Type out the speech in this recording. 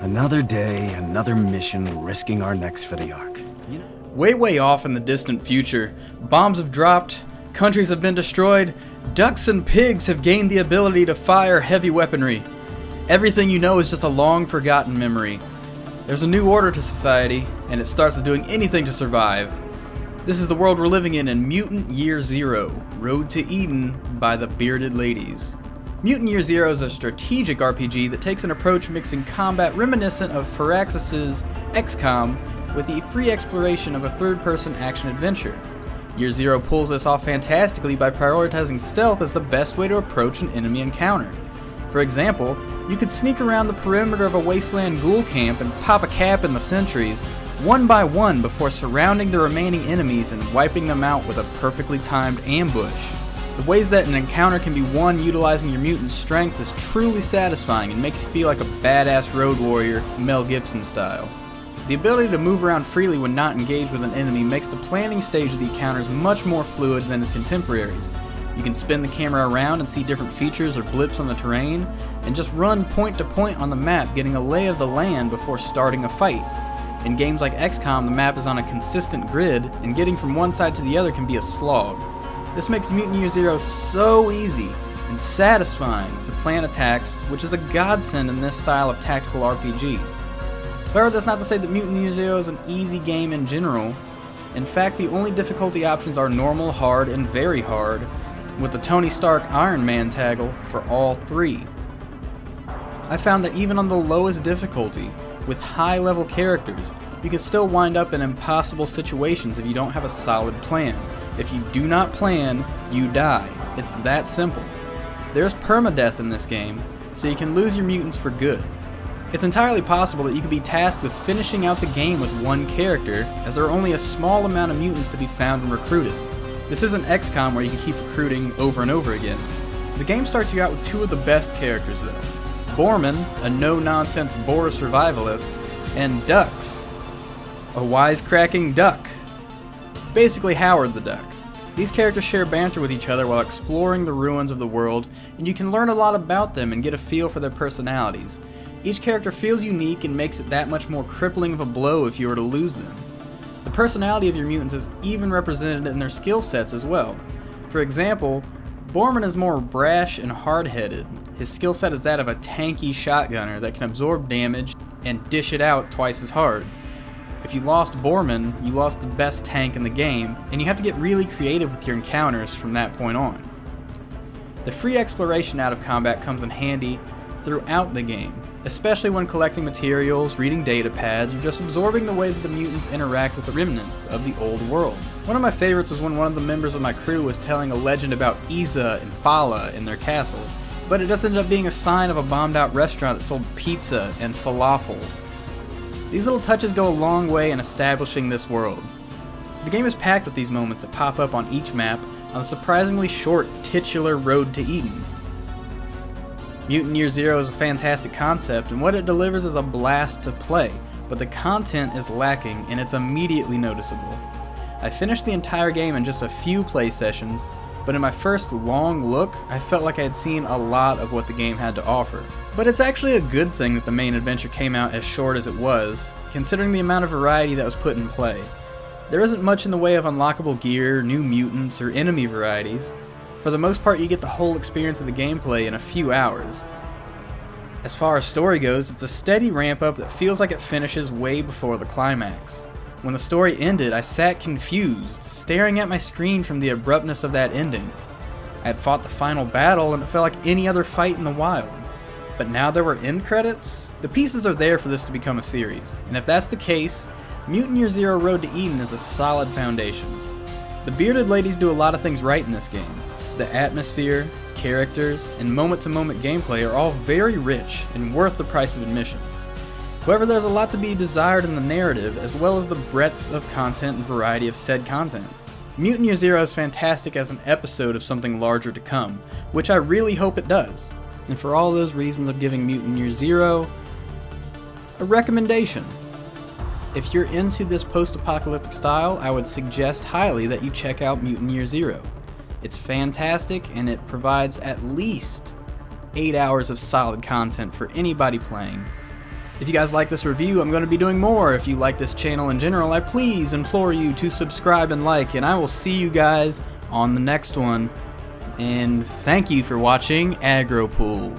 Another day, another mission, risking our necks for the Ark. Way off in the distant future, bombs have dropped, countries have been destroyed, ducks and pigs have gained the ability to fire heavy weaponry. Everything you know is just a long-forgotten memory. There's a new order to society, and it starts with doing anything to survive. This is the world we're living in Mutant Year Zero, Road to Eden by the Bearded Ladies. Mutant Year Zero is a strategic RPG that takes an approach mixing combat reminiscent of Firaxis's XCOM with the free exploration of a third-person action-adventure. Year Zero pulls this off fantastically by prioritizing stealth as the best way to approach an enemy encounter. For example, you could sneak around the perimeter of a wasteland ghoul camp and pop a cap in the sentries, one by one before surrounding the remaining enemies and wiping them out with a perfectly timed ambush. The ways that an encounter can be won utilizing your mutant's strength is truly satisfying and makes you feel like a badass road warrior, Mel Gibson style. The ability to move around freely when not engaged with an enemy makes the planning stage of the encounters much more fluid than its contemporaries. You can spin the camera around and see different features or blips on the terrain, and just run point to point on the map getting a lay of the land before starting a fight. In games like XCOM, the map is on a consistent grid, and getting from one side to the other can be a slog. This makes Mutant Year Zero so easy and satisfying to plan attacks, which is a godsend in this style of tactical RPG. However, that's not to say that Mutant Year Zero is an easy game in general. In fact, the only difficulty options are normal, hard, and very hard, with the Tony Stark Iron Man toggle for all three. I found that even on the lowest difficulty, with high-level characters, you can still wind up in impossible situations if you don't have a solid plan. If you do not plan, you die. It's that simple. There's permadeath in this game, so you can lose your mutants for good. It's entirely possible that you could be tasked with finishing out the game with one character, as there are only a small amount of mutants to be found and recruited. This isn't XCOM where you can keep recruiting over and over again. The game starts you out with two of the best characters though. Borman, a no-nonsense boar survivalist, and Ducks, a wisecracking duck. Basically Howard the Duck. These characters share banter with each other while exploring the ruins of the world, and you can learn a lot about them and get a feel for their personalities. Each character feels unique and makes it that much more crippling of a blow if you were to lose them. The personality of your mutants is even represented in their skill sets as well. For example, Borman is more brash and hard-headed. His skill set is that of a tanky shotgunner that can absorb damage and dish it out twice as hard. If you lost Borman, you lost the best tank in the game, and you have to get really creative with your encounters from that point on. The free exploration out of combat comes in handy throughout the game, especially when collecting materials, reading data pads, or just absorbing the way that the mutants interact with the remnants of the old world. One of my favorites was when one of the members of my crew was telling a legend about Iza and Fala in their castle, but it just ended up being a sign of a bombed out restaurant that sold pizza and falafel. These little touches go a long way in establishing this world. The game is packed with these moments that pop up on each map on the surprisingly short titular Road to Eden. Mutant Year Zero is a fantastic concept, and what it delivers is a blast to play, but the content is lacking and it's immediately noticeable. I finished the entire game in just a few play sessions, but in my first long look, I felt like I had seen a lot of what the game had to offer. But it's actually a good thing that the main adventure came out as short as it was, considering the amount of variety that was put in play. There isn't much in the way of unlockable gear, new mutants, or enemy varieties. For the most part, you get the whole experience of the gameplay in a few hours. As far as story goes, it's a steady ramp up that feels like it finishes way before the climax. When the story ended, I sat confused, staring at my screen from the abruptness of that ending. I had fought the final battle and it felt like any other fight in the wild. But now there were end credits? The pieces are there for this to become a series, and if that's the case, Mutant Year Zero Road to Eden is a solid foundation. The Bearded Ladies do a lot of things right in this game. The atmosphere, characters, and moment-to-moment gameplay are all very rich and worth the price of admission. However, there's a lot to be desired in the narrative, as well as the breadth of content and variety of said content. Mutant Year Zero is fantastic as an episode of something larger to come, which I really hope it does. And for all those reasons, I'm giving Mutant Year Zero a recommendation. If you're into this post-apocalyptic style, I would suggest highly that you check out Mutant Year Zero. It's fantastic, and it provides at least 8 hours of solid content for anybody playing. If you guys like this review, I'm going to be doing more. If you like this channel in general, I please implore you to subscribe and like, and I will see you guys on the next one. And thank you for watching Aggro Pool.